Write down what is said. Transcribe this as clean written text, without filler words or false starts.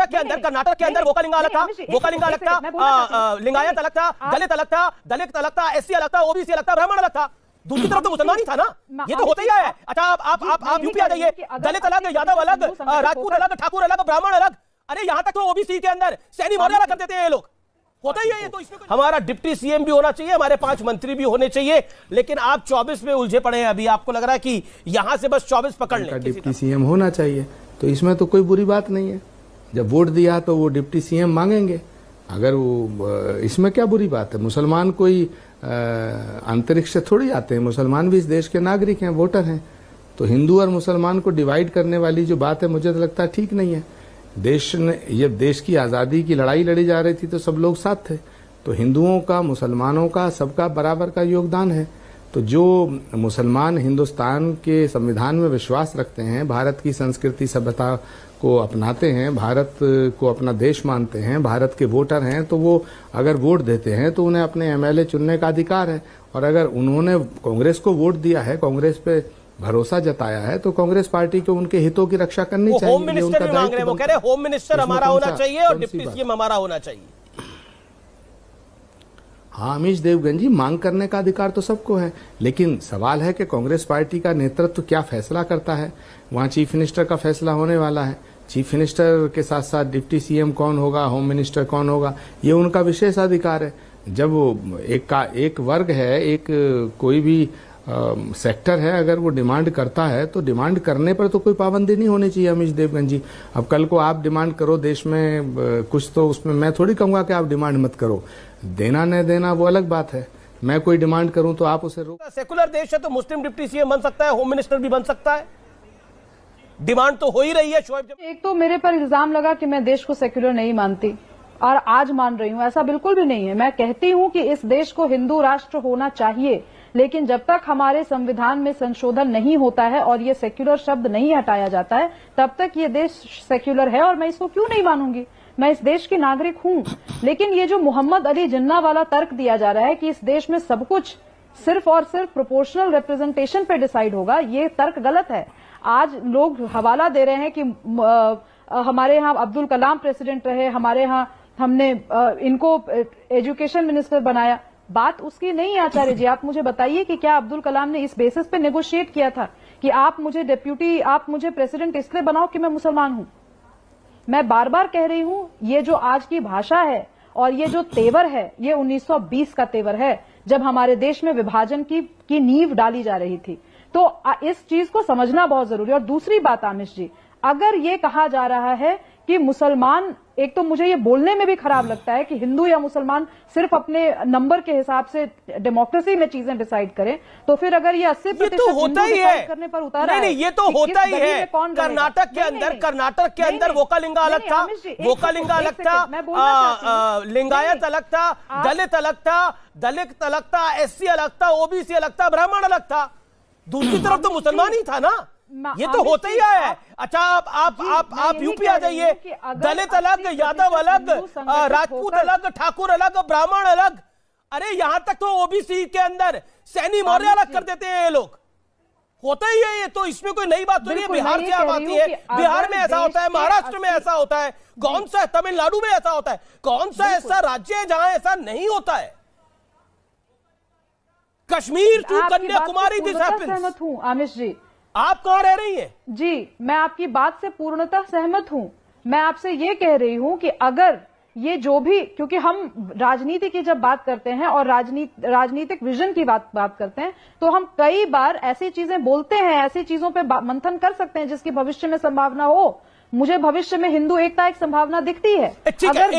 कर्नाटक के अंदर वोकालिंगा अलग था, वोकालिंगा अलग था, लिंगायत अलग था, दलित अलग था, एससी अलग था, ओबीसी अलग था, ब्राह्मण अलग था। दूसरी तरफ तो मुसलमान ही था ना, ये तो होता ही है। अच्छा आप यूपी आ जाइए, दलित अलग, यादव अलग, राजपूत अलग, ठाकुर अलग, ब्राह्मण अलग। अरे यहां तक तो ओबीसी के अंदर सैनी मौर्य अलग कर देते हैं ये लोग, होता ही है ये तो। इसमें हमारा डिप्टी सीएम भी होना चाहिए, हमारे 5 मंत्री भी होने चाहिए, लेकिन आप 24 में उलझे पड़े हैं अभी। आपको लग रहा है कि यहां से बस 24 पकड़ लें। डिप्टी सीएम होना चाहिए, तो इसमें तो कोई बुरी बात नहीं है। जब वोट दिया तो वो डिप्टी सीएम मांगेंगे, अगर वो, इसमें क्या बुरी बात है। मुसलमान कोई अंतरिक्ष से थोड़ी आते हैं, मुसलमान भी इस देश के नागरिक हैं, वोटर हैं। तो हिंदू और मुसलमान को डिवाइड करने वाली जो बात है, मुझे तो लगता है ठीक नहीं है। देश ने, जब देश की आज़ादी की लड़ाई लड़ी जा रही थी तो सब लोग साथ थे। तो हिंदुओं का, मुसलमानों का, सबका बराबर का योगदान है। तो जो मुसलमान हिंदुस्तान के संविधान में विश्वास रखते हैं, भारत की संस्कृति सभ्यता को अपनाते हैं, भारत को अपना देश मानते हैं, भारत के वोटर हैं, तो वो अगर वोट देते हैं तो उन्हें अपने एमएलए चुनने का अधिकार है। और अगर उन्होंने कांग्रेस को वोट दिया है, कांग्रेस पे भरोसा जताया है, तो कांग्रेस पार्टी को उनके हितों की रक्षा करनी चाहिए। होम मिनिस्टर भी मांग रहे हैं, वो कह रहे हैं होम मिनिस्टर हमारा होना चाहिए और डिप्टी सीएम हमारा होना चाहिए। हाँ, अमीश देवगन जी, मांग करने का अधिकार तो सबको है, लेकिन सवाल है कि कांग्रेस पार्टी का नेतृत्व क्या फैसला करता है। वहाँ चीफ मिनिस्टर का फैसला होने वाला है। चीफ मिनिस्टर के साथ साथ डिप्टी सीएम कौन होगा, होम मिनिस्टर कौन होगा, ये उनका विशेष अधिकार है। जब एक वर्ग है, एक कोई भी सेक्टर है, अगर वो डिमांड करता है तो डिमांड करने पर तो कोई पाबंदी नहीं होनी चाहिए। अमीश देवगन जी, अब कल को आप डिमांड करो देश में कुछ, तो उसमें मैं थोड़ी कहूंगा कि आप डिमांड मत करो। देना न देना वो अलग बात है। मैं कोई डिमांड करूं तो आप उसे रोक। सेकुलर देश है तो मुस्लिम डिप्टी सीएम बन सकता है, होम मिनिस्टर भी बन सकता है। डिमांड तो हो ही रही है। एक तो मेरे पर इल्जाम लगा कि मैं देश को सेक्युलर नहीं मानती, और आज मान रही हूं ऐसा बिल्कुल भी नहीं है। मैं कहती हूं कि इस देश को हिंदू राष्ट्र होना चाहिए, लेकिन जब तक हमारे संविधान में संशोधन नहीं होता है और ये सेक्युलर शब्द नहीं हटाया जाता है, तब तक ये देश सेक्युलर है। और मैं इसको क्यों नहीं मानूंगी, मैं इस देश की नागरिक हूं। लेकिन ये जो मोहम्मद अली जिन्ना वाला तर्क दिया जा रहा है कि इस देश में सब कुछ सिर्फ और सिर्फ प्रोपोर्शनल रिप्रेजेंटेशन पे डिसाइड होगा, ये तर्क गलत है। आज लोग हवाला दे रहे हैं कि हमारे यहाँ अब्दुल कलाम प्रेसिडेंट रहे, हमारे यहाँ हमने इनको एजुकेशन मिनिस्टर बनाया। बात उसकी नहीं है आचार्य जी। आप मुझे बताइए कि क्या अब्दुल कलाम ने इस बेसिस पे नेगोशिएट किया था कि आप मुझे प्रेसिडेंट इसलिए बनाओ कि मैं मुसलमान हूं। मैं बार बार कह रही हूं, ये जो आज की भाषा है और ये जो तेवर है, ये 1920 का तेवर है, जब हमारे देश में विभाजन की नींव डाली जा रही थी। तो इस चीज को समझना बहुत जरूरी है। और दूसरी बात आमिश जी, अगर ये कहा जा रहा है कि मुसलमान, एक तो मुझे ये बोलने में भी खराब लगता है कि हिंदू या मुसलमान सिर्फ अपने नंबर के हिसाब से डेमोक्रेसी में चीजें डिसाइड करें, तो फिर अगर ये 80% तो होता ही है करने पर उतारा नहीं, ये तो होता ही है। कर्नाटक के अंदर वोकालिंगा अलग था, वोकालिंगा अलग था, लिंगायत अलग था, दलित अलग था, एससी अलग था, ओबीसी अलग था, ब्राह्मण अलग था। दूसरी तरफ तो मुसलमान ही था ना, ये तो होता ही है। अच्छा आप यूपी आ जाइए, दलित अलग, यादव अलग, राजपूत अलग, ठाकुर अलग, ब्राह्मण अलग। अरे यहां तक तो ओबीसी के अंदर सैनी मौर्य अलग कर देते हैं ये लोग, होता ही है ये तो। इसमें कोई नई बात तो नहीं है। बिहार से आप आती है, बिहार में ऐसा होता है, महाराष्ट्र में ऐसा होता है, कौन सा तमिलनाडु में ऐसा होता है, कौन सा ऐसा राज्य है जहां ऐसा नहीं होता है? Kashmir to Kanyakumari, this happens. सहमत हूं आमिश जी। आप कहां रह रही हैं? जी, मैं आपकी बात से पूर्णतः सहमत हूं। मैं आपसे ये कह रही हूं कि अगर ये जो भी, क्योंकि हम राजनीति की जब बात करते हैं और राजनीतिक विजन की बात करते हैं, तो हम कई बार ऐसी चीजें बोलते हैं, ऐसी चीजों पे मंथन कर सकते हैं जिसकी भविष्य में संभावना हो। मुझे भविष्य में हिंदू एकता एक संभावना दिखती है। अगर